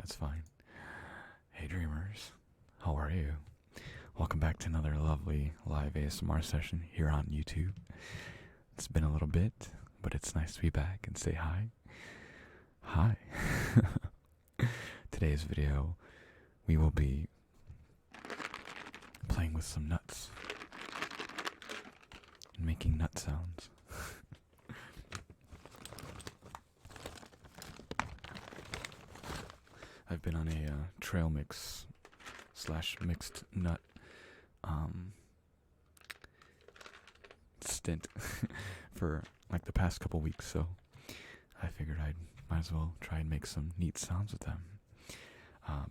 That's fine. Hey dreamers, how are you? Welcome back to another lovely live ASMR session here on YouTube. It's been a little bit, but it's nice to be back and say hi. Hi. Today's video, we will be playing with some nuts and making nut sounds. I've been on a trail mix / mixed nut stint for like the past couple weeks, so I figured I might as well try and make some neat sounds with them.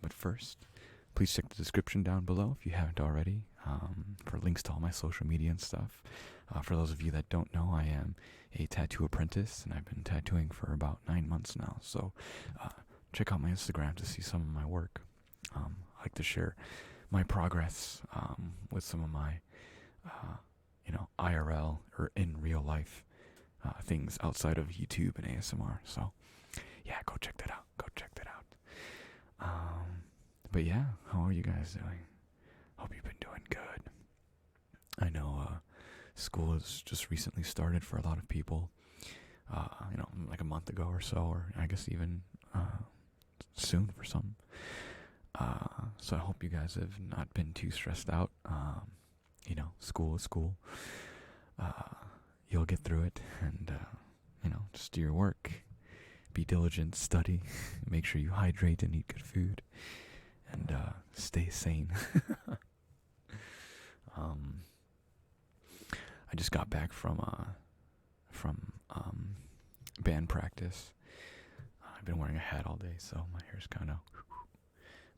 But first, please check the description down below if you haven't already for links to all my social media and stuff. For those of you that don't know, I am a tattoo apprentice, and I've been tattooing for about 9 months now, so check out my Instagram to see some of my work. I like to share my progress with some of my, IRL or in real life things outside of YouTube and ASMR. So, yeah, go check that out. But yeah, how are you guys doing? Hope you've been doing good. I know school has just recently started for a lot of people. Like a month ago or so, or I guess even soon for some. So I hope you guys have not been too stressed out. School is school. You'll get through it, and just do your work. Be diligent, study, make sure you hydrate and eat good food, and stay sane. I just got back from band practice. I've been wearing a hat all day, so my hair's kind of,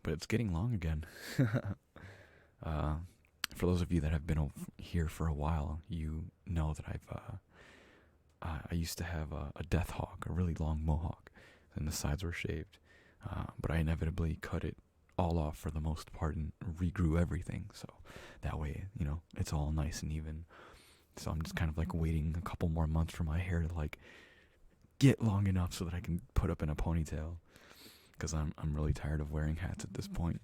but it's getting long again. For those of you that have been here for a while, you know that I used to have a death hawk, a really long mohawk, and the sides were shaved. But I inevitably cut it all off for the most part and regrew everything. So that way, it's all nice and even. So I'm just kind of like waiting a couple more months for my hair to like get long enough so that I can put up in a ponytail. Because I'm really tired of wearing hats at this point.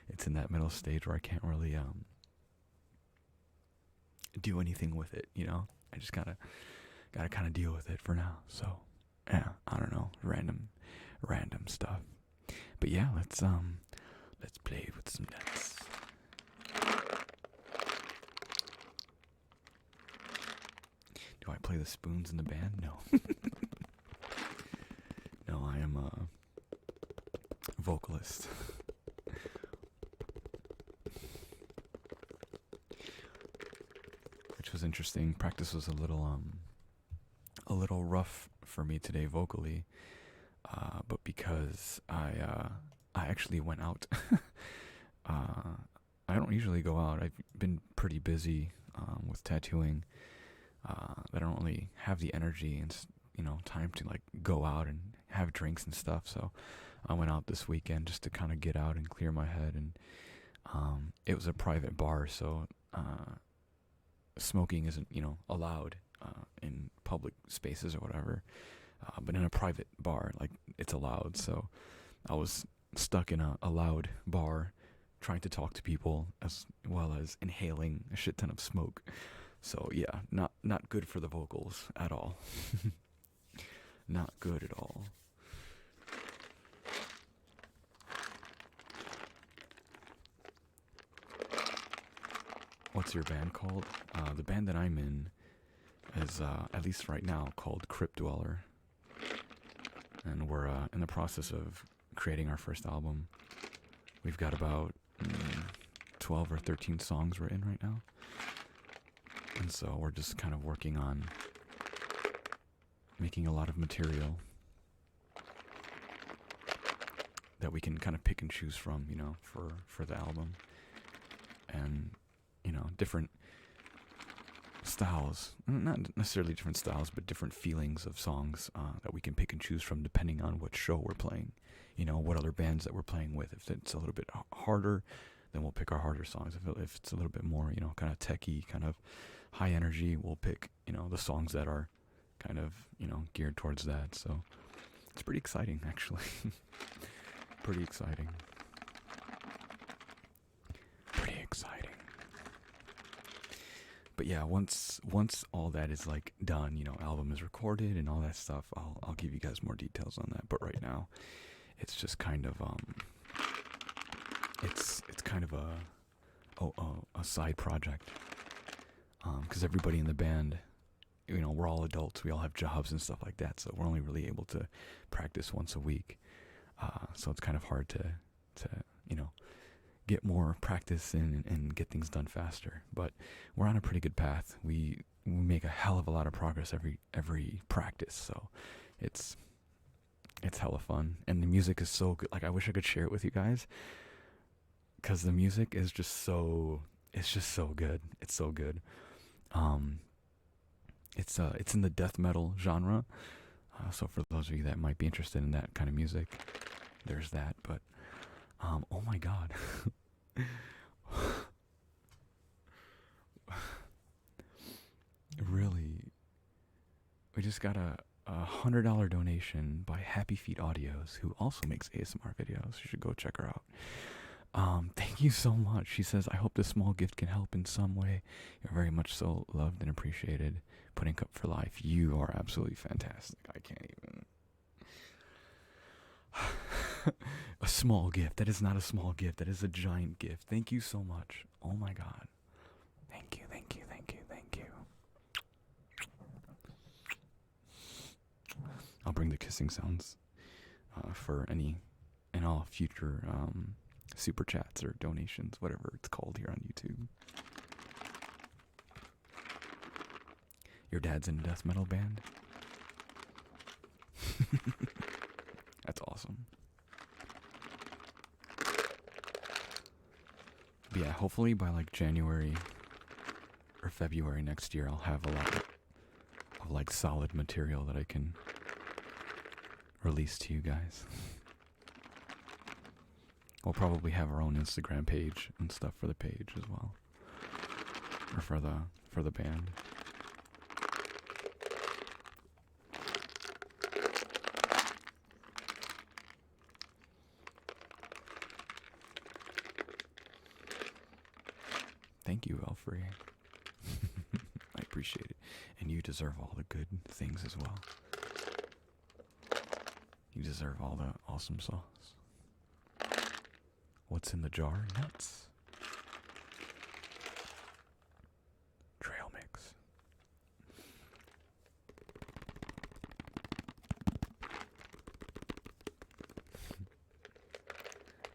It's in that middle stage where I can't really do anything with it, I just gotta kind of deal with it for now. So yeah, I don't know, random stuff. But yeah, let's play with some nuts. Do I play the spoons in the band? No. No, I am a vocalist. Which was interesting. Practice was a little rough for me today vocally, but because I actually went out. I don't usually go out. I've been pretty busy with tattooing. That I don't really have the energy and time to like go out and have drinks and stuff. So I went out this weekend just to kind of get out and clear my head. And it was a private bar, so smoking isn't allowed in public spaces or whatever. But in a private bar, like, it's allowed. So I was stuck in a loud bar trying to talk to people as well as inhaling a shit ton of smoke. So yeah, not good for the vocals at all. Not good at all. What's your band called? The band that I'm in is, at least right now, called Crypt Dweller. And we're in the process of creating our first album. We've got about 12 or 13 songs written right now. And so we're just kind of working on making a lot of material that we can kind of pick and choose from, for the album. And, different styles, not necessarily different styles, but different feelings of songs that we can pick and choose from depending on what show we're playing, what other bands that we're playing with. If it's a little bit harder, then we'll pick our harder songs. If it's a little bit more, kind of techie, kind of high energy, we'll pick, the songs that are kind of, geared towards that. So It's pretty exciting, actually. Pretty exciting. Pretty exciting. But yeah, once all that is like done, album is recorded and all that stuff, I'll give you guys more details on that. But right now, it's just kind of it's kind of a side project, because everybody in the band, we're all adults, we all have jobs and stuff like that, so we're only really able to practice once a week. So it's kind of hard to get more practice in and get things done faster. But we're on a pretty good path. We make a hell of a lot of progress every practice, so it's hella fun. And the music is so good. Like, I wish I could share it with you guys, because the music is just so good. It's so good. It's in the death metal genre. So for those of you that might be interested in that kind of music, there's that. But oh my god. Really, we just got a $100 donation by Happy Feet Audios, who also makes ASMR videos. You should go check her out. Thank you so much. She says, I hope this small gift can help in some way. You're very much so loved and appreciated. Putting up for life. You are absolutely fantastic. I can't even. A small gift. That is not a small gift. That is a giant gift. Thank you so much. Oh my god. Thank you, thank you, thank you, thank you. I'll bring the kissing sounds for any and all future super chats or donations, whatever it's called here on YouTube. Your dad's in a death metal band? That's awesome. But yeah, hopefully by like January or February next year, I'll have a lot of like solid material that I can release to you guys. We'll probably have our own Instagram page and stuff for the page as well, or for the band. Thank you, Elfrey. I appreciate it. And you deserve all the good things as well. You deserve all the awesome sauce. What's in the jar? Nuts. Trail mix.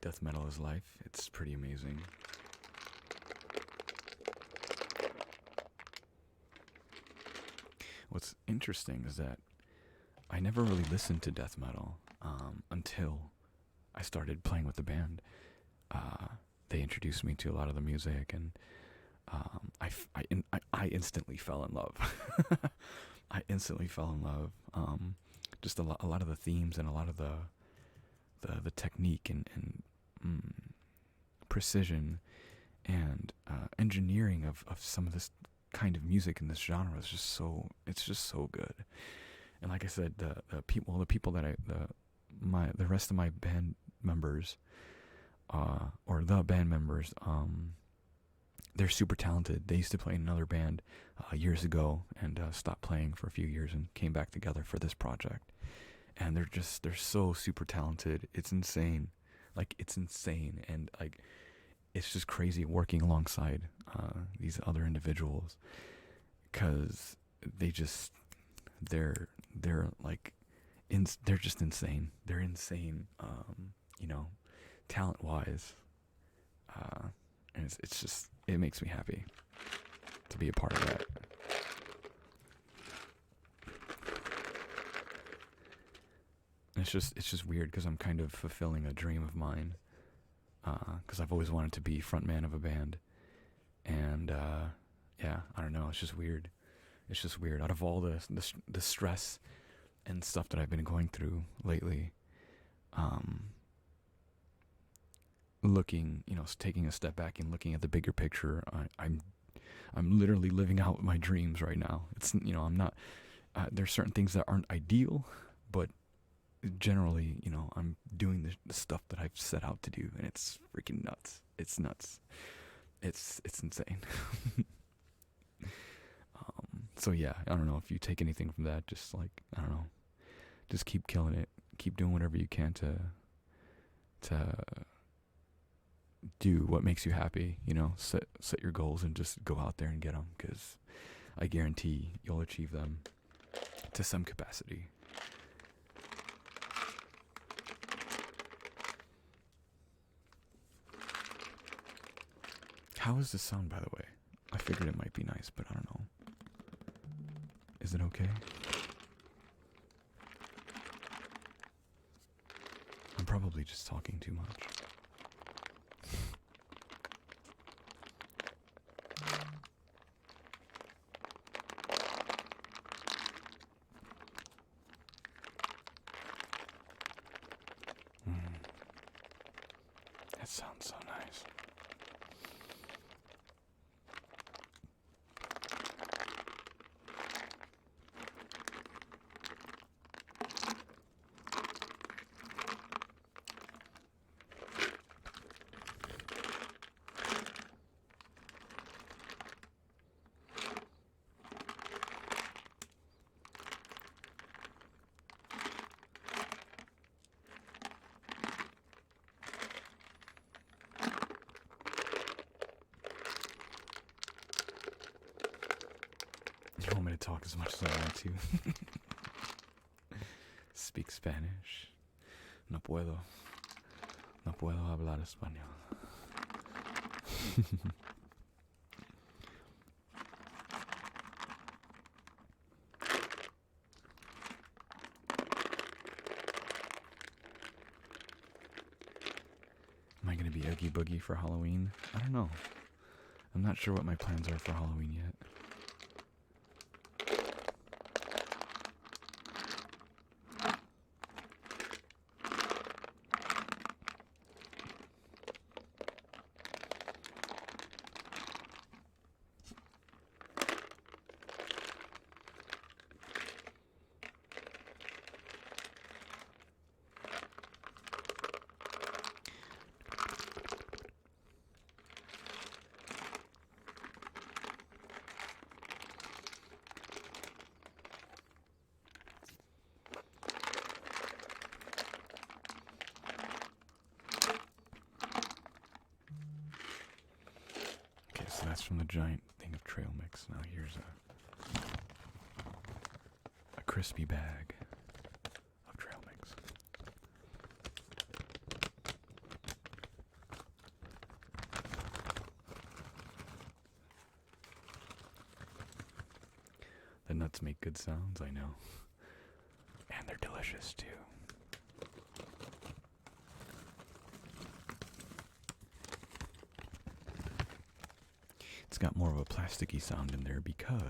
Death metal is life. It's pretty amazing. What's interesting is that I never really listened to death metal until I started playing with the band. They introduced me to a lot of the music, and I instantly fell in love. I instantly fell in love. Just a lot of the themes and a lot of the technique and precision and engineering of some of this kind of music in this genre is just so good. And like I said, the people that the rest of my band members, or the band members, they're super talented. They used to play in another band years ago and stopped playing for a few years and came back together for this project. And they're so super talented. It's insane. Like, it's insane. And like, it's just crazy working alongside these other individuals, because they're like they're just insane. They're insane, talent wise, and it's just, it makes me happy to be a part of that. And it's just weird, because I'm kind of fulfilling a dream of mine, because I've always wanted to be frontman of a band. And yeah, I don't know, it's just weird. It's just weird. Out of all the stress and stuff that I've been going through lately, looking, taking a step back and looking at the bigger picture, I'm literally living out my dreams right now. It's, I'm not, there's certain things that aren't ideal, but generally, I'm doing the stuff that I've set out to do, and it's freaking nuts. It's nuts. It's insane. So yeah, I don't know if you take anything from that. Just like, I don't know, just keep killing it. Keep doing whatever you can to do what makes you happy. Set your goals and just go out there and get them. Because I guarantee you'll achieve them to some capacity. How is this sound, by the way? I figured it might be nice, but I don't know. Is it okay? I'm probably just talking too much. That sounds so nice. You want me to talk as much as I want to? Speak Spanish. No puedo. No puedo hablar español. Am I going to be Oogie Boogie for Halloween? I don't know. I'm not sure what my plans are for Halloween yet. So that's from the giant thing of trail mix. Now here's a crispy bag of trail mix. The nuts make good sounds, I know. And they're delicious too. It's got more of a plasticky sound in there because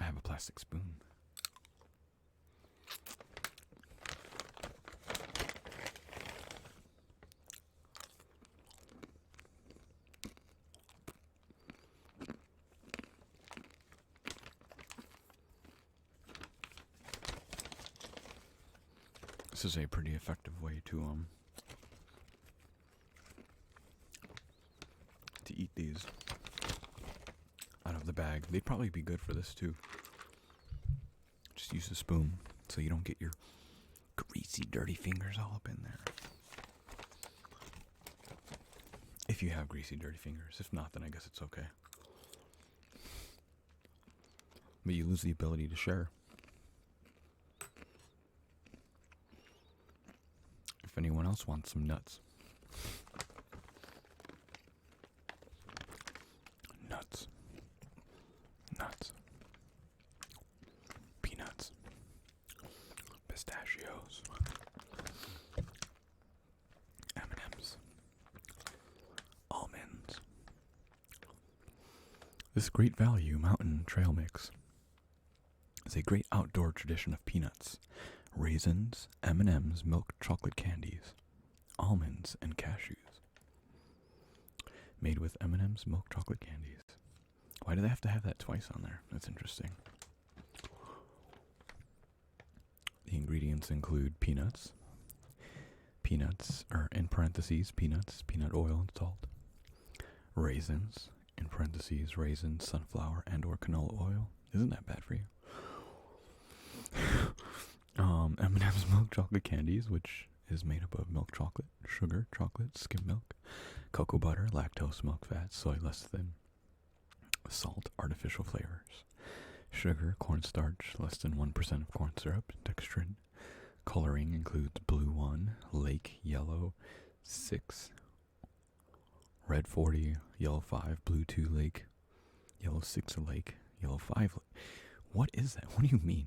I have a plastic spoon. This is a pretty effective way to eat these out of the bag. They'd probably be good for this too. Just use a spoon so you don't get your greasy, dirty fingers all up in there. If you have greasy, dirty fingers. If not, then I guess it's okay. But you lose the ability to share. If anyone else wants some nuts. Nuts. Peanuts. Pistachios. M&Ms. Almonds. This great value mountain trail mix is a great outdoor tradition of peanuts, raisins, M&Ms, milk chocolate candies, almonds, and cashews. Made with M&M's milk chocolate candies. Why do they have to have that twice on there? That's interesting. The ingredients include peanuts, or in parentheses, peanuts, peanut oil and salt, raisins, in parentheses, raisins, sunflower, and or canola oil. Isn't that bad for you? M&M's milk chocolate candies, which is made up of milk chocolate, sugar, chocolate, skim milk, cocoa butter, lactose, milk fat, soy less than, salt, artificial flavors, sugar, cornstarch, less than 1% of corn syrup, textured. Coloring includes blue 1, lake, yellow 6, red 40, yellow 5, blue 2, lake, yellow 6, lake, yellow 5. What is that? What do you mean?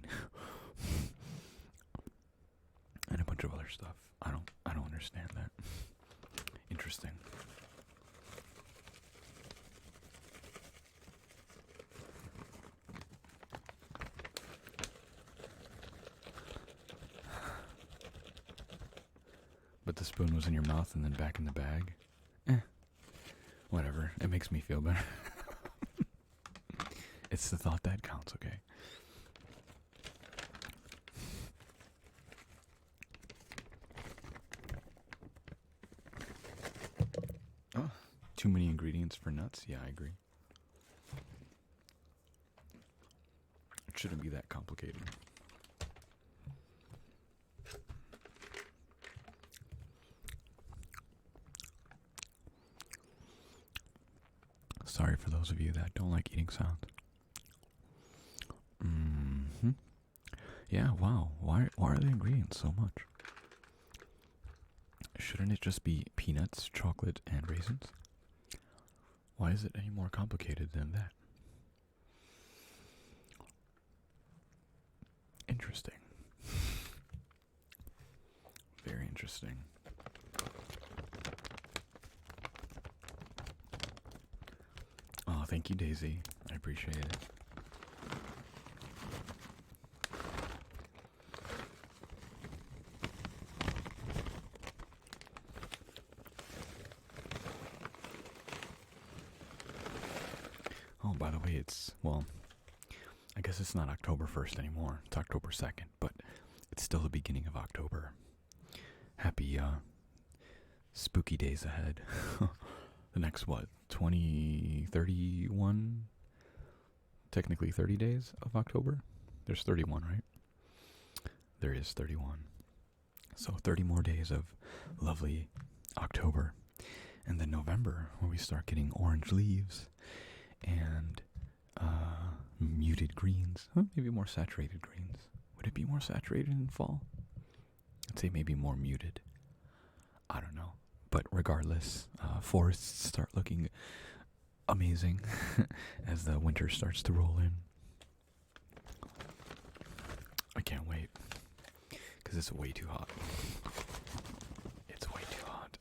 And a bunch of other stuff. I don't understand that. Interesting. But the spoon was in your mouth and then back in the bag. Whatever. It makes me feel better. It's the thought that counts, okay? Oh, too many ingredients for nuts? Yeah, I agree. It shouldn't be that complicated. Sorry for those of you that don't like eating sound. Yeah, wow. Why are the ingredients so much? Shouldn't it just be peanuts, chocolate, and raisins? Why is it any more complicated than that? Interesting. Very interesting. Oh, thank you, Daisy. I appreciate it. Oh, by the way, I guess it's not October 1st anymore. It's October 2nd, but it's still the beginning of October. Happy, spooky days ahead. The next, 31? Technically 30 days of October? There's 31, right? There is 31. So 30 more days of lovely October. And then November, where we start getting orange leaves and muted greens. Maybe more saturated greens. Would it be more saturated in fall? I'd say maybe more muted. I don't know. But regardless, forests start looking amazing as the winter starts to roll in. I can't wait, because it's way too hot. It's way too hot.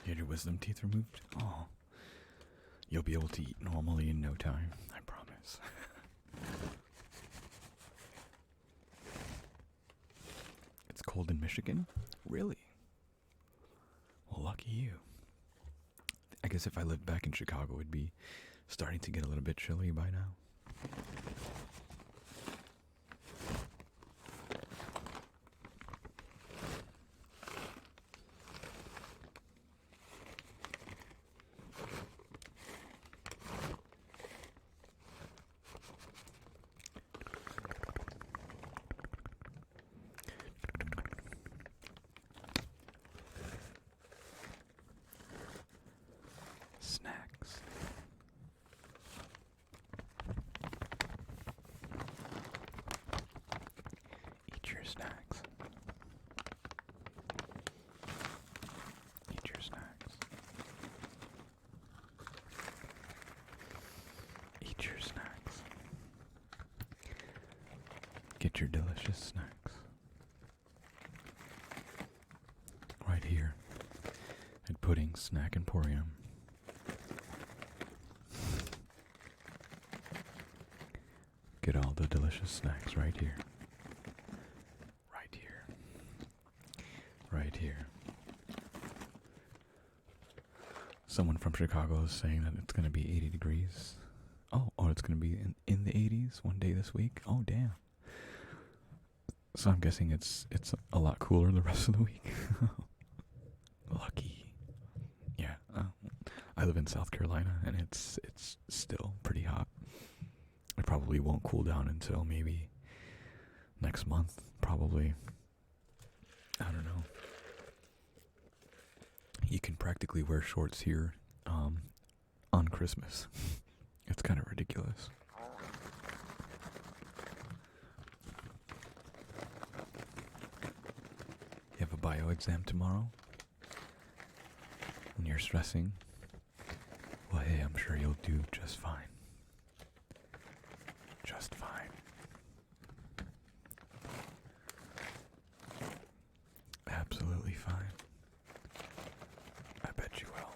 You had your wisdom teeth removed? Oh. You'll be able to eat normally in no time, I promise. It's cold in Michigan? Really? Well, lucky you. I guess if I lived back in Chicago, it'd be starting to get a little bit chilly by now. Snacks. Eat your snacks. Eat your snacks. Eat your snacks. Get your delicious snacks. Snack Emporium. Get all the delicious snacks right here. Right here. Right here. Someone from Chicago is saying that it's going to be 80 degrees. Oh, it's going to be in the 80s one day this week? Oh, damn. So I'm guessing it's a lot cooler the rest of the week. Lucky. Yeah, I live in South Carolina, and it's still pretty hot. It probably won't cool down until maybe next month, probably. I don't know. You can practically wear shorts here on Christmas. It's kind of ridiculous. You have a bio exam tomorrow? And you're stressing? Well, hey, I'm sure you'll do just fine. Just fine. Absolutely fine. I bet you will.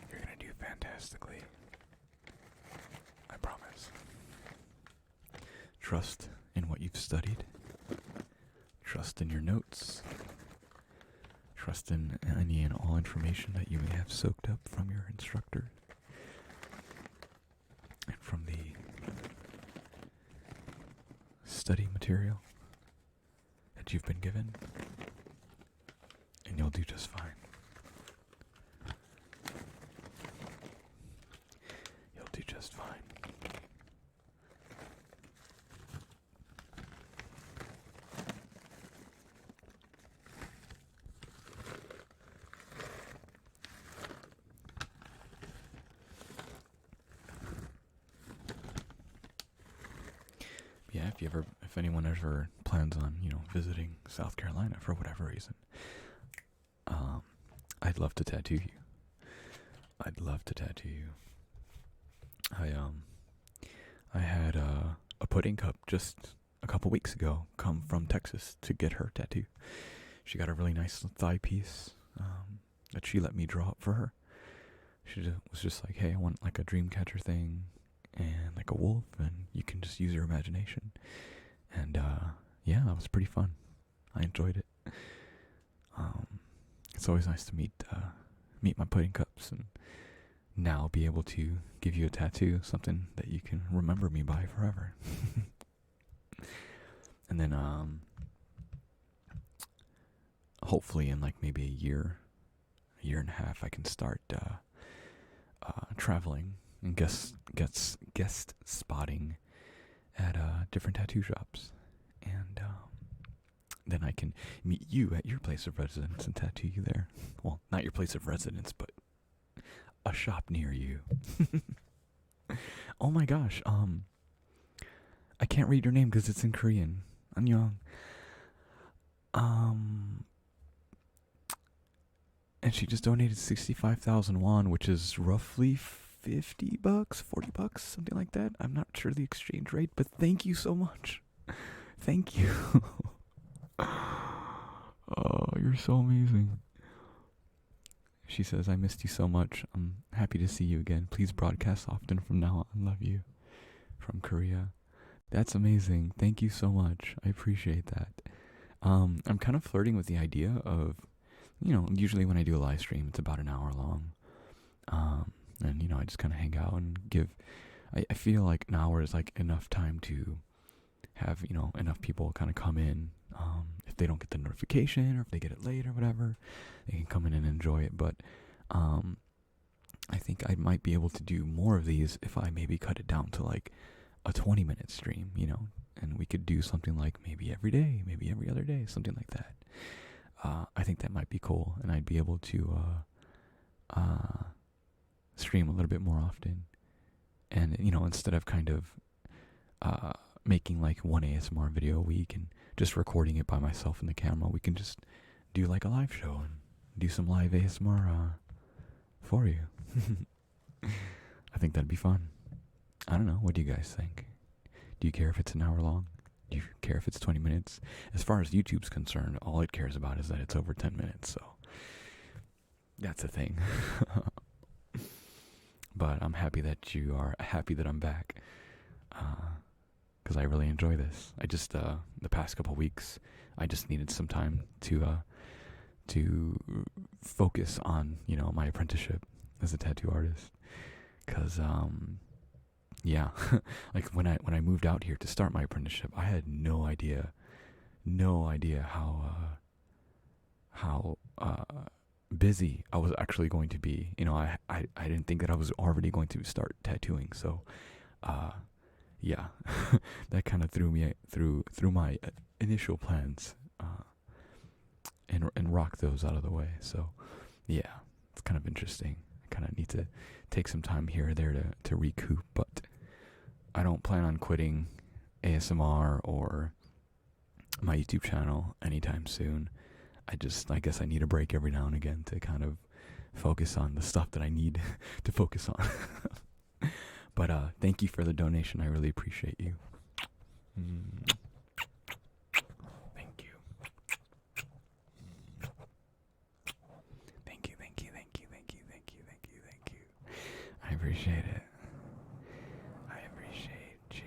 You're gonna do fantastically. I promise. Trust in what you've studied. Trust in your notes. Trust in any and all information that you may have soaked up from your instructor and from the study material that you've been given, and you'll do just fine. You'll do just fine. Yeah, if anyone ever plans on, visiting South Carolina for whatever reason, I'd love to tattoo you. I'd love to tattoo you. I had a pudding cup just a couple weeks ago come from Texas to get her tattoo. She got a really nice thigh piece that she let me draw up for her. She was just like, hey, I want like a dream catcher thing and like a wolf, and you can just use your imagination. And yeah, that was pretty fun. I enjoyed it. It's always nice to meet my pudding cups and now be able to give you a tattoo, something that you can remember me by forever. And then hopefully in like maybe a year and a half, I can start traveling and guest spotting at different tattoo shops, and then I can meet you at your place of residence and tattoo you there. Well, not your place of residence, but a shop near you. Oh my gosh, I can't read your name because it's in Korean. Annyeong. And she just donated 65,000 won, which is roughly $50, $40, something like that. I'm not sure the exchange rate, but thank you so much. Thank you. Oh, you're so amazing. She says, I missed you so much. I'm happy to see you again. Please broadcast often from now on. Love you. From Korea. That's amazing. Thank you so much. I appreciate that. I'm kind of flirting with the idea of, usually when I do a live stream, it's about an hour long. And, I just kind of hang out and I feel like an hour is like enough time to have, enough people kind of come in. If they don't get the notification or if they get it late or whatever, they can come in and enjoy it. But I think I might be able to do more of these if I maybe cut it down to like a 20-minute stream, and we could do something like maybe every day, maybe every other day, something like that. I think that might be cool, and I'd be able to stream a little bit more often. And, instead of kind of making like one ASMR video a week and just recording it by myself in the camera, we can just do like a live show and do some live ASMR for you. I think that'd be fun. I don't know. What do you guys think? Do you care if it's an hour long? you care if it's 20 minutes? As far as YouTube's concerned, all it cares about is that it's over 10 minutes. So that's a thing. But I'm happy that you are happy that I'm back. Because I really enjoy this. I just, the past couple weeks, I just needed some time to focus on, my apprenticeship as a tattoo artist. Because, yeah, like when I moved out here to start my apprenticeship, I had no idea how busy I was actually going to be. I didn't think that I was already going to start tattooing. So, yeah, that kind of threw my initial plans, and rocked those out of the way. So, yeah, it's kind of interesting. I kind of need to take some time here or there to recoup, but I don't plan on quitting ASMR or my YouTube channel anytime soon. I guess I need a break every now and again to kind of focus on the stuff that I need to focus on. But thank you for the donation. I really appreciate you. Thank you. Thank you, thank you, thank you, thank you, thank you, thank you, thank you. I appreciate it. I appreciate you.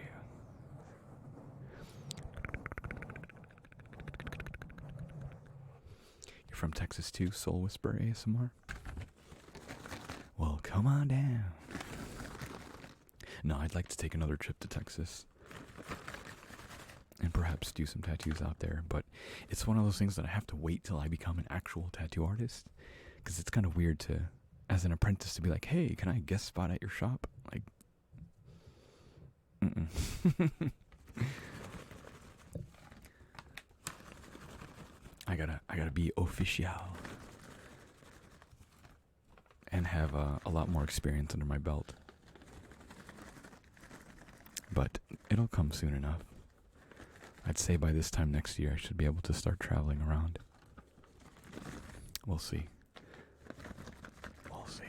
You're from Texas too, Soul Whisper ASMR? Well, come on down. No, I'd like to take another trip to Texas and perhaps do some tattoos out there, but it's one of those things that I have to wait till I become an actual tattoo artist, because it's kind of weird to, as an apprentice, to be like, hey, can I guest spot at your shop? Like, I gotta be official and have a lot more experience under my belt. But it'll come soon enough. I'd say by this time next year I should be able to start traveling around. We'll see. We'll see.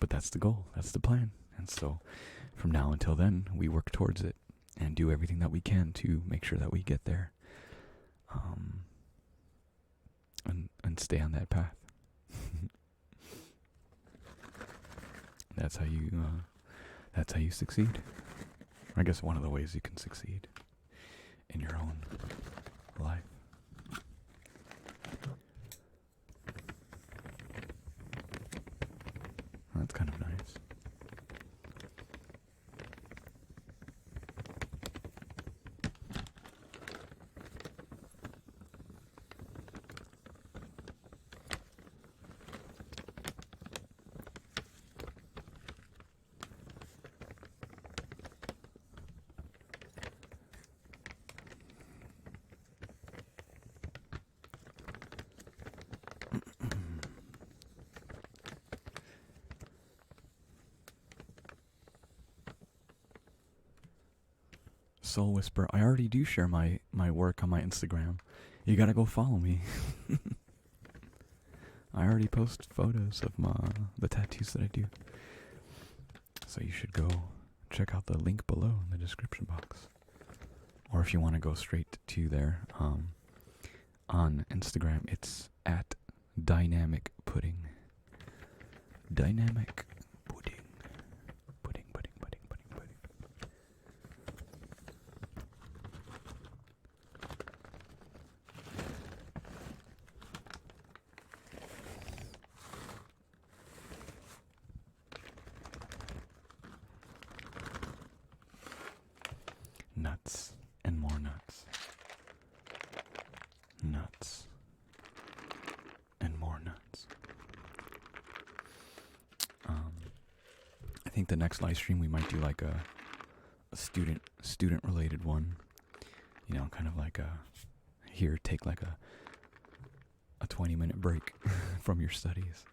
But that's the goal. That's the plan. And so from now until then, we work towards it and do everything that we can to make sure that we get there. And stay on that path. That's how you succeed. I guess one of the ways you can succeed in your own life. That's kind of nice. Soul Whisper, I already do share my work on my Instagram. You gotta go follow me. I already post photos of the tattoos that I do. So you should go check out the link below in the description box. Or if you want to go straight to there, on Instagram, it's at Dynamic Pudding. Dynamic Pudding. Pudding, pudding, pudding, pudding, pudding. Nuts and more nuts. Nuts and more nuts. I think the next live stream we might do like a student related one. You know, kind of like take like a 20-minute break from your studies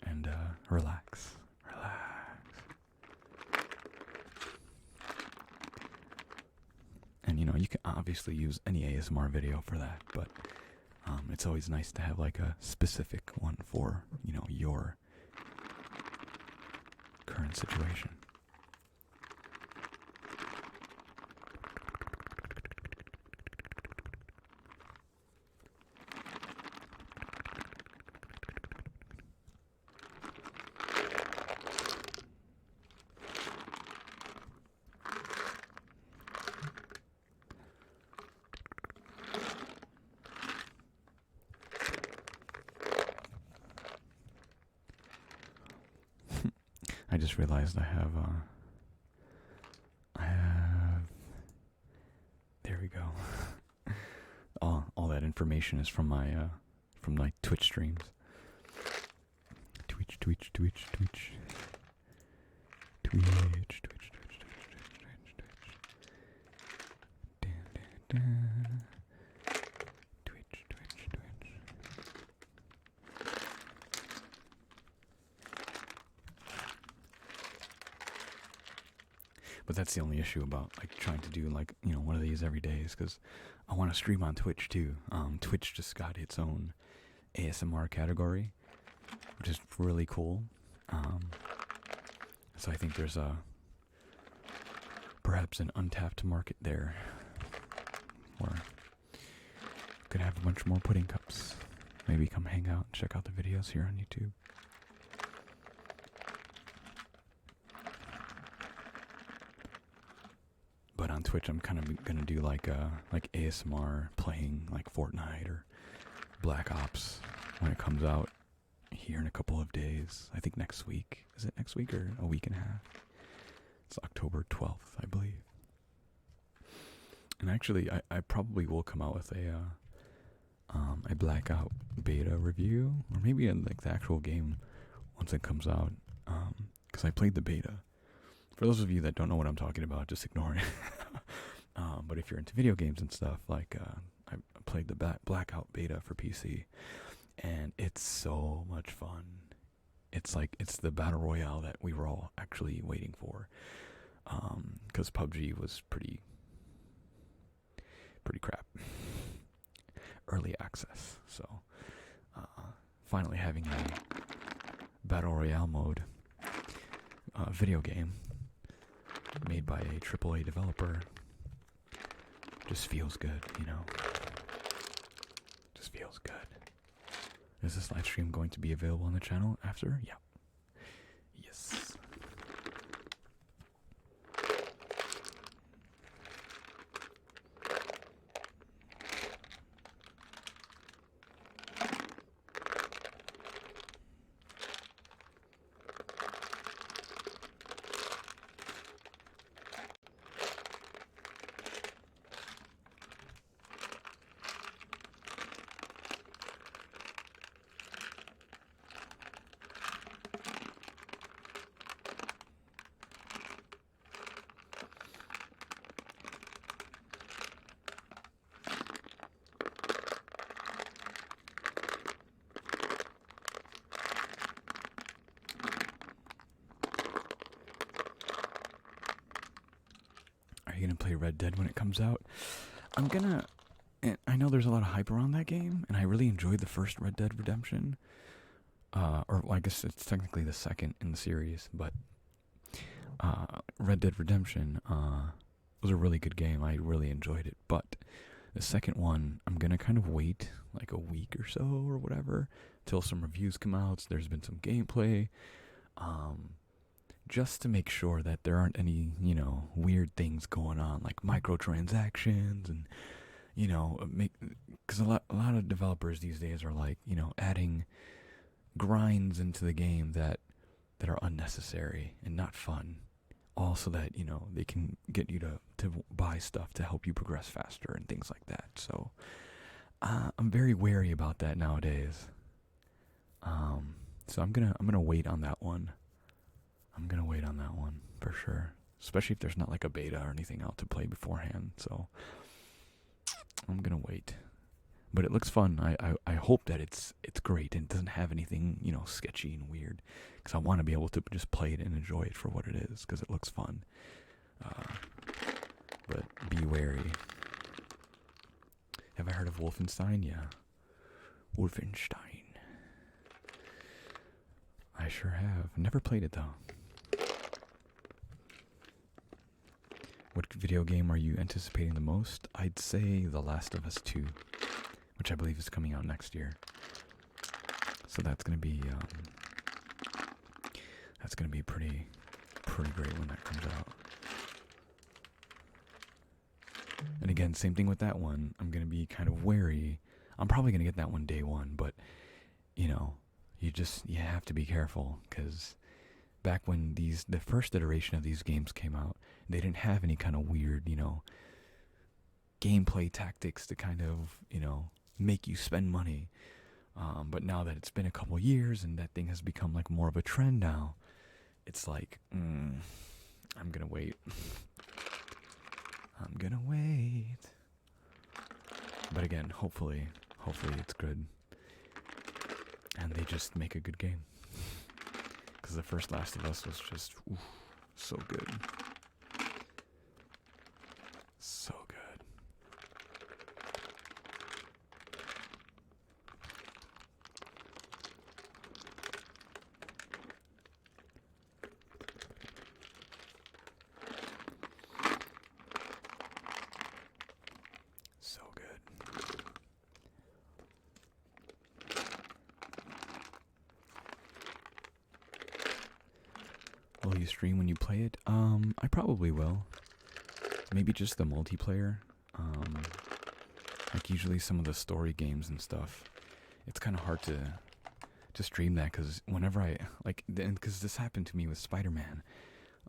and relax. And you can obviously use any ASMR video for that, but it's always nice to have like a specific one for, your current situation. just realized I have there we go. All that information is from my Twitch streams. Twitch. But that's the only issue about like trying to do like, one of these every day is because I want to stream on Twitch too. Twitch just got its own ASMR category, which is really cool. So I think there's perhaps an untapped market there, or could have a bunch more pudding cups. Maybe come hang out and check out the videos here on YouTube. But on Twitch, I'm kind of gonna do like ASMR playing like Fortnite or Black Ops when it comes out here in a couple of days. I think next week. Is it next week or a week and a half? It's October 12th, I believe. And actually, I probably will come out with a Blackout beta review, or maybe like the actual game once it comes out. Because I played the beta. For those of you that don't know what I'm talking about, just ignore it. But if you're into video games and stuff, like I played the Blackout beta for PC, and it's so much fun. It's the battle royale that we were all actually waiting for. Because PUBG was pretty crap. Early access. So finally having a battle royale mode video game made by a AAA developer just feels good, Just feels good. Is this live stream going to be available on the channel after? Yeah. Yes. Are you gonna play Red Dead when it comes out? I'm gonna. I know there's a lot of hype around that game, and I really enjoyed the first Red Dead Redemption. Or well, I guess it's technically the second in the series, but Red Dead Redemption was a really good game. I really enjoyed it, but the second one, I'm gonna kind of wait like a week or so or whatever till some reviews come out. So there's been some gameplay. Just to make sure that there aren't any, weird things going on, like microtransactions and, because a lot of developers these days are like, adding grinds into the game that are unnecessary and not fun. All so that, they can get you to buy stuff to help you progress faster and things like that. So, I'm very wary about that nowadays. So I'm gonna wait on that one. I'm gonna wait on that one for sure, especially if there's not like a beta or anything out to play beforehand. So I'm gonna wait, but it looks fun. I hope that it's great and it doesn't have anything sketchy and weird, because I want to be able to just play it and enjoy it for what it is, because it looks fun. But be wary. Have I heard of Wolfenstein? Yeah, Wolfenstein. I sure have. Never played it though. What video game are you anticipating the most? I'd say The Last of Us 2, which I believe is coming out next year. So that's gonna be pretty great when that comes out. And again, same thing with that one. I'm gonna be kind of wary. I'm probably gonna get that one day one, but you have to be careful, because back when the first iteration of these games came out, they didn't have any kind of weird, gameplay tactics to kind of, make you spend money. But now that it's been a couple years and that thing has become like more of a trend now, it's like, I'm gonna wait. I'm gonna wait. But again, hopefully it's good. And they just make a good game. Because the first Last of Us was just, so good. So good. So good. Will you stream when you play it? I probably will. Maybe just the multiplayer. Like usually some of the story games and stuff, it's kind of hard to stream that because whenever because this happened to me with Spider-Man,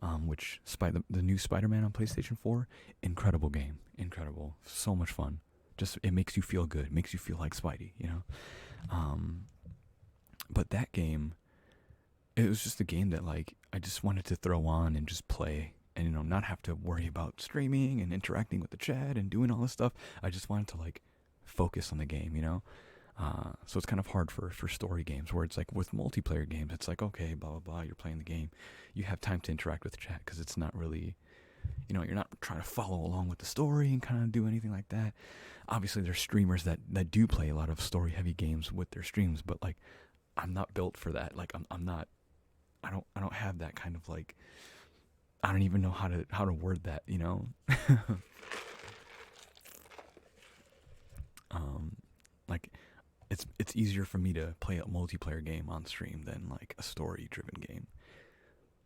the new Spider-Man on PlayStation 4, incredible game, incredible, so much fun. Just it makes you feel good, makes you feel like Spidey, But that game, it was just a game that like I just wanted to throw on and just play, and not have to worry about streaming and interacting with the chat and doing all this stuff. I just wanted to like focus on the game, So it's kind of hard for story games where it's like with multiplayer games, it's like, okay, blah, blah, blah, you're playing the game. You have time to interact with the chat because it's not really, you're not trying to follow along with the story and kind of do anything like that. Obviously, there's streamers that do play a lot of story-heavy games with their streams, but like, I'm not built for that. Like, I'm not, I don't have that kind of like, I don't even know how to word that, like, it's easier for me to play a multiplayer game on stream than like a story-driven game.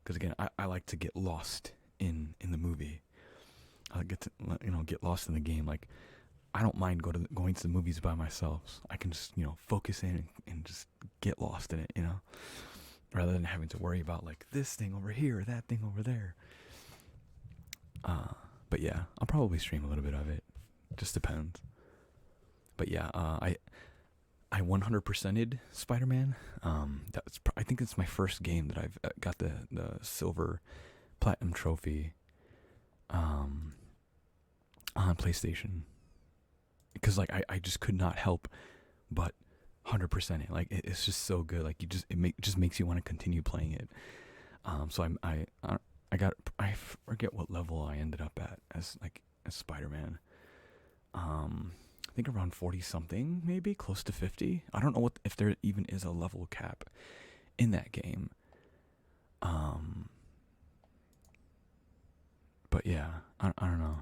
Because again, I like to get lost in the movie. I get to get lost in the game. Like, I don't mind going to the movies by myself. I can just focus in and just get lost in it. Rather than having to worry about like this thing over here, or that thing over there. But yeah, I'll probably stream a little bit of it. Just depends. But yeah, I 100%ed Spider-Man. I think it's my first game that I've got the silver platinum trophy on PlayStation. Because like I just could not help but 100% it. Like it's just so good. Like just makes you want to continue playing it. So I forget what level I ended up at as Spider-Man. I think around 40 something, maybe close to 50. I don't know if there even is a level cap in that game. But yeah, I don't know.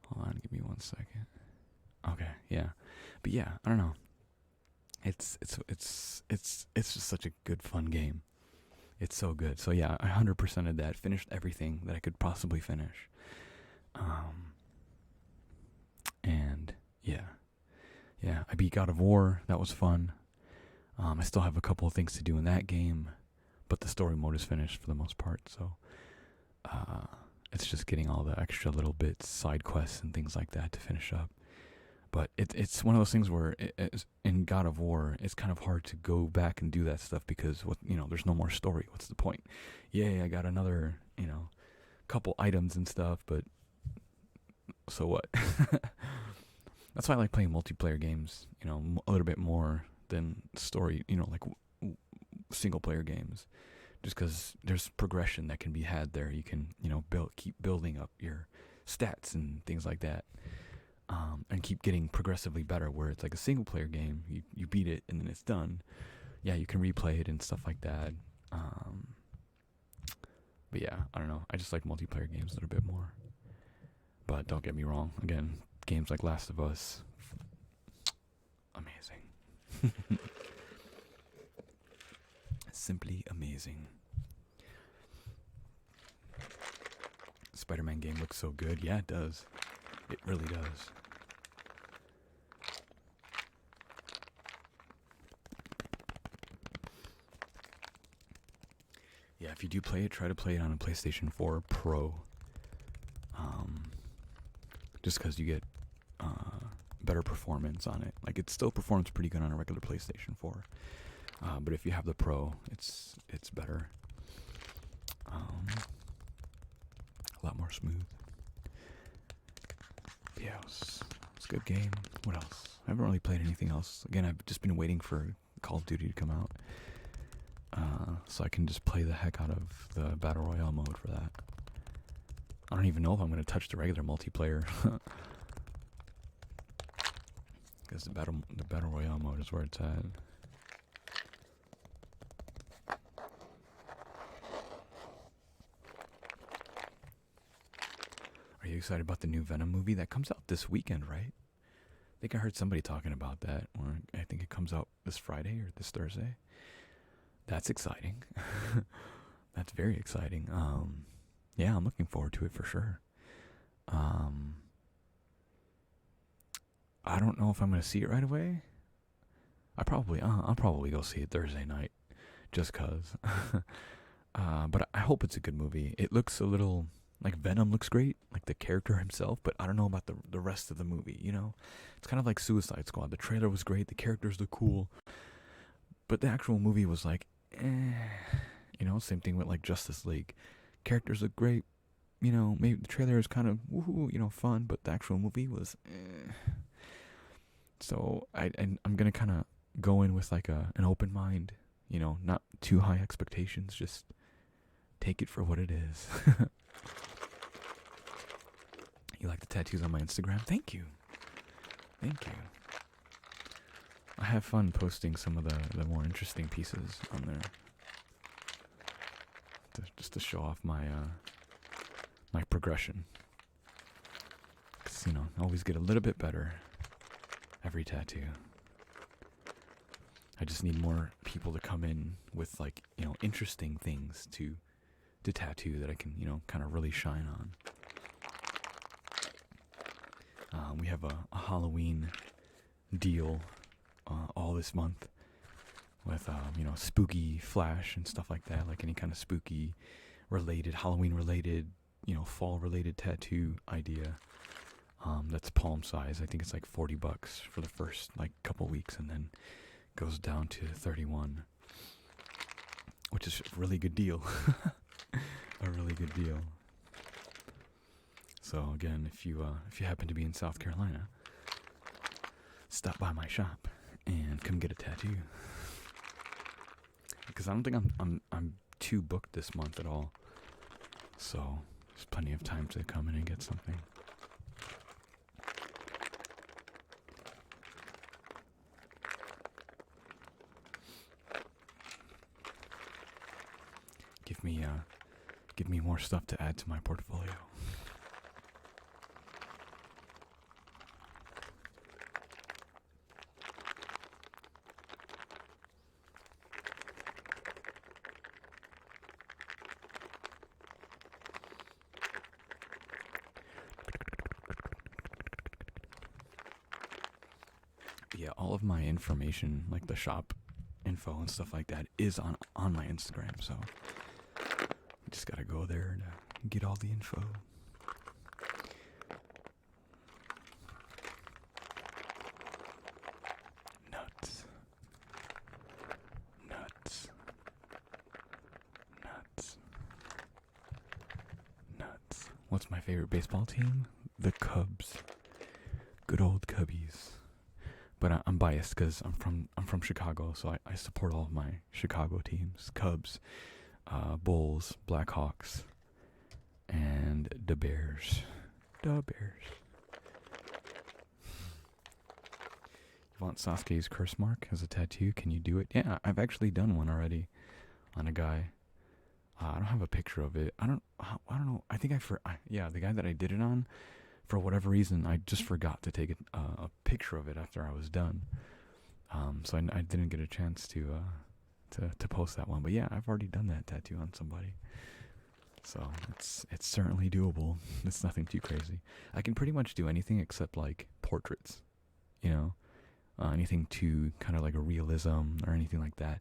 Hold on, give me 1 second. Okay, yeah, but yeah, I don't know. It's just such a good fun game. It's so good. So yeah, I 100%ed that. Finished everything that I could possibly finish. And yeah, I beat God of War. That was fun. I still have a couple of things to do in that game, but the story mode is finished for the most part. So it's just getting all the extra little bits, side quests and things like that to finish up. But it's one of those things where in God of War, it's kind of hard to go back and do that stuff because there's no more story. What's the point? Yay, I got another couple items and stuff, but so what? That's why I like playing multiplayer games. A little bit more than story. Like single player games, just because there's progression that can be had there. You can keep building up your stats and things like that. And keep getting progressively better, where it's like a single player game, you beat it and then it's done. Yeah, you can replay it and stuff like that. But yeah, I don't know. I just like multiplayer games a little bit more. But don't get me wrong. Again, games like Last of Us, amazing. Simply amazing. Spider-Man game looks so good. Yeah, it does. It really does. if you do play it, try to play it on a PlayStation 4 Pro. Just because you get better performance on it. Like, it still performs pretty good on a regular PlayStation 4. But if you have the Pro, it's better. A lot more smooth. Yeah, it's a good game. What else? I haven't really played anything else. Again, I've just been waiting for Call of Duty to come out. So I can just play the heck out of the Battle Royale mode for that. I don't even know if I'm going to touch the regular multiplayer. Because the Battle Royale mode is where it's at. Are you excited about the new Venom movie that comes out this weekend, right? I think I heard somebody talking about that. Or I think it comes out this Friday or this Thursday. That's exciting. That's very exciting. Yeah, I'm looking forward to it for sure. I don't know if I'm going to see it right away. I'll probably go see it Thursday night, just cause. But I hope it's a good movie. It looks a little like Venom looks great, like the character himself, but I don't know about the rest of the movie. You know, it's kind of like Suicide Squad. The trailer was great, the characters look cool, but the actual movie was like, you know, same thing with like Justice League. Characters look great, you know, maybe the trailer is kind of woohoo, you know, fun, but the actual movie was So I'm gonna kind of go in with like an open mind, you know, not too high expectations, just take it for what it is. You like the tattoos on my Instagram? Thank you. I have fun posting some of the more interesting pieces on there, just to show off my my progression. 'Cause, you know, I always get a little bit better every tattoo. I just need more people to come in with, like, you know, interesting things to tattoo that I can, you know, kind of really shine on. We have a Halloween deal all this month with, you know, spooky flash and stuff like that, like any kind of spooky related, Halloween related, you know, fall related tattoo idea. That's palm size. I think it's like $40 for the first like couple weeks, and then goes down to 31, which is a really good deal. A really good deal. So again, if you happen to be in South Carolina, stop by my shop and come get a tattoo. Because I don't think I'm too booked this month at all. So there's plenty of time to come in and get something. Give me more stuff to add to my portfolio. Yeah, all of my information, like the shop info and stuff like that, is on my Instagram, so just gotta go there to get all the info. Nuts. What's my favorite baseball team? The Cubs. Good old Cubbies. But I'm biased because I'm from Chicago, so I support all of my Chicago teams. Cubs, Bulls, Blackhawks, and the Bears. The Bears. You want Sasuke's curse mark as a tattoo? Can you do it? Yeah, I've actually done one already on a guy. I don't have a picture of it. I don't know. I think the guy that I did it on, for whatever reason, I just forgot to take a picture of it after I was done. So I didn't get a chance to post that one. But yeah, I've already done that tattoo on somebody. So it's certainly doable. It's nothing too crazy. I can pretty much do anything except like portraits, you know, anything too kind of like a realism or anything like that.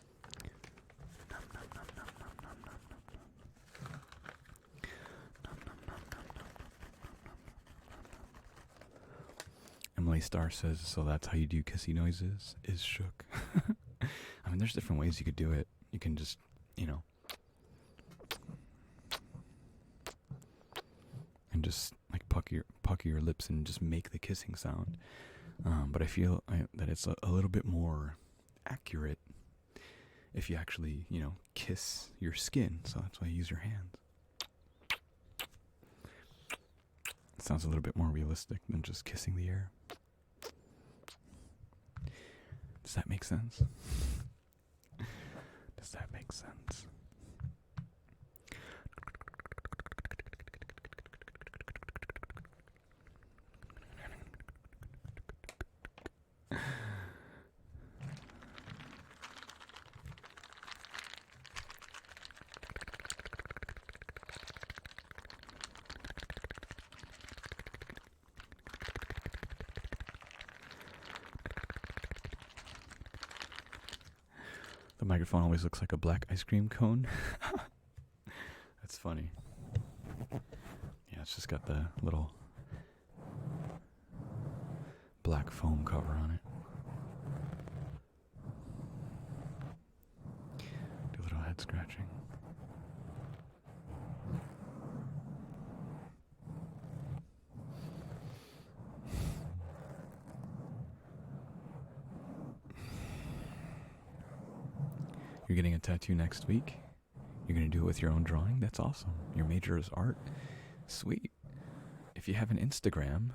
Emily Starr says, so that's how you do kissy noises, is shook. I mean, there's different ways you could do it. You can just, and just like pucker your lips and just make the kissing sound. But I feel that it's a little bit more accurate if you actually, kiss your skin. So that's why you use your hands. It sounds a little bit more realistic than just kissing the air. Does that make sense? Does that make sense? The microphone always looks like a black ice cream cone. That's funny. Yeah, it's just got the little black foam cover on it. Do a little head scratching. You're getting a tattoo next week? You're going to do it with your own drawing? That's awesome. Your major is art? Sweet. If you have an Instagram,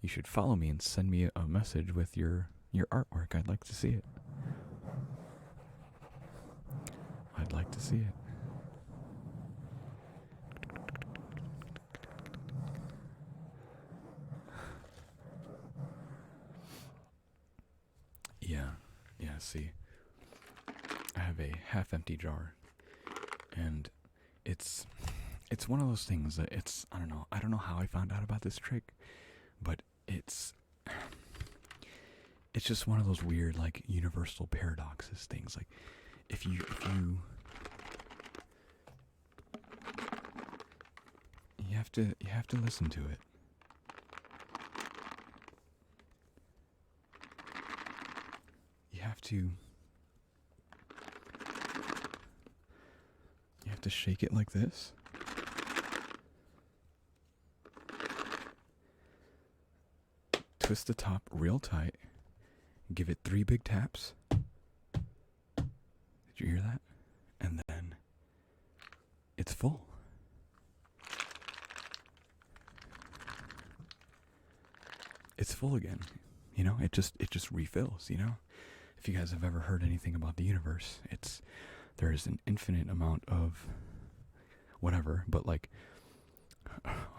you should follow me and send me a message with your artwork. I'd like to see it. I'd like to see it. Yeah, see. I have a half-empty jar, and it's one of those things that I don't know how I found out about this trick, but it's just one of those weird, like, universal paradoxes things. Like, if you have to listen to it. to shake it like this. Twist the top real tight. Give it 3 big taps. Did you hear that? And then it's full. It's full again. You know, it just refills, you know? If you guys have ever heard anything about the universe, there's an infinite amount of whatever, but like,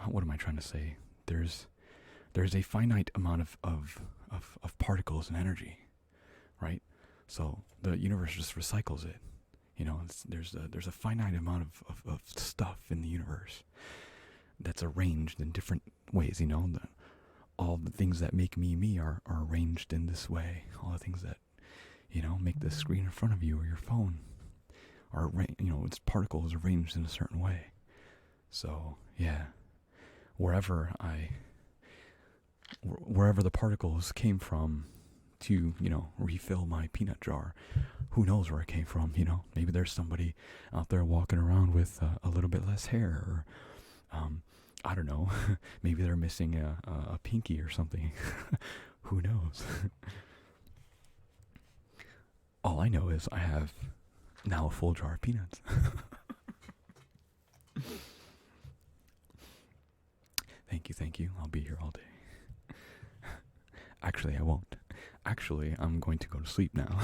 what am I trying to say? There's a finite amount of particles and energy, right? So the universe just recycles it. You know, there's a finite amount of stuff in the universe that's arranged in different ways, you know? All the things that make me are arranged in this way. All the things that, you know, make the screen in front of you or your phone are, you know, its particles arranged in a certain way. So, yeah, wherever the particles came from to, you know, refill my peanut jar, who knows where it came from, you know? Maybe there's somebody out there walking around with a little bit less hair, or, I don't know, maybe they're missing a pinky or something. Who knows? All I know is I have now a full jar of peanuts. Thank you. I'll be here all day. Actually, I won't. Actually, I'm going to go to sleep now.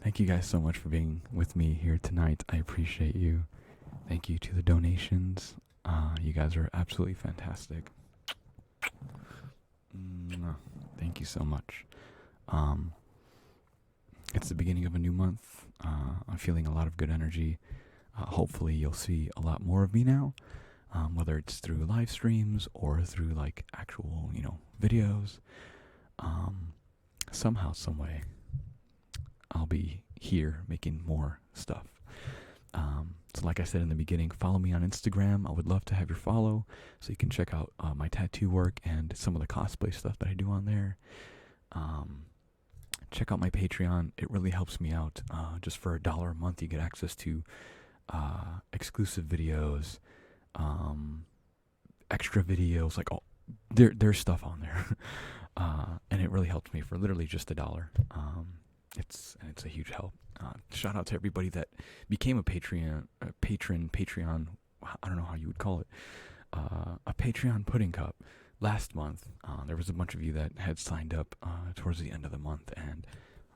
Thank you guys so much for being with me here tonight. I appreciate you. Thank you to the donations. You guys are absolutely fantastic. Thank you so much. It's the beginning of a new month. I'm feeling a lot of good energy. Hopefully you'll see a lot more of me now, whether it's through live streams or through like actual, you know, videos. Somehow, some way, I'll be here making more stuff. So like I said in the beginning, follow me on Instagram. I would love to have your follow so you can check out my tattoo work and some of the cosplay stuff that I do on there. Check out my Patreon. It really helps me out. Just for $1 a month, you get access to exclusive videos, extra videos, like there's stuff on there. And it really helps me for literally just $1. It's a huge help. Shout out to everybody that became a patron, I don't know how you would call it, a Patreon pudding cup last month. There was a bunch of you that had signed up towards the end of the month, and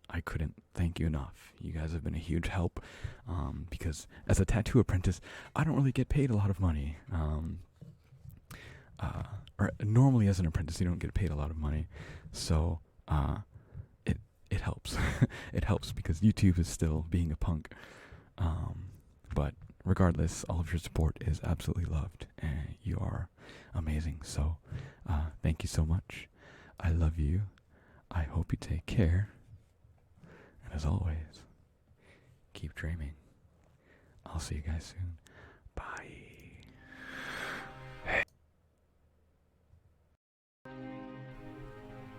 I couldn't thank you enough. You guys have been a huge help, because as a tattoo apprentice, I don't really get paid a lot of money. Or normally as an apprentice, you don't get paid a lot of money. So, it helps. It helps because YouTube is still being a punk. But regardless, all of your support is absolutely loved, and you are amazing. So, thank you so much. I love you. I hope you take care. And as always, keep dreaming. I'll see you guys soon. Bye.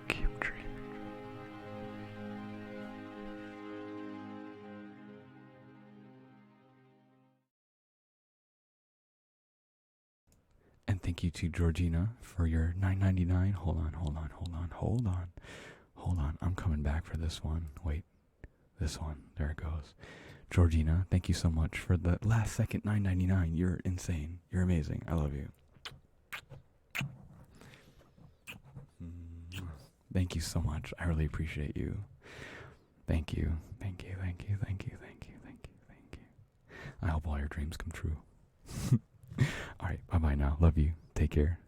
Keep dreaming. And thank you to Georgina for your $9.99. Hold on. I'm coming back for this one. Wait, this one. There it goes. Georgina, thank you so much for the last second $9.99. You're insane. You're amazing. I love you. Thank you so much. I really appreciate you. Thank you. I hope all your dreams come true. All right, bye-bye now. Love you. Take care.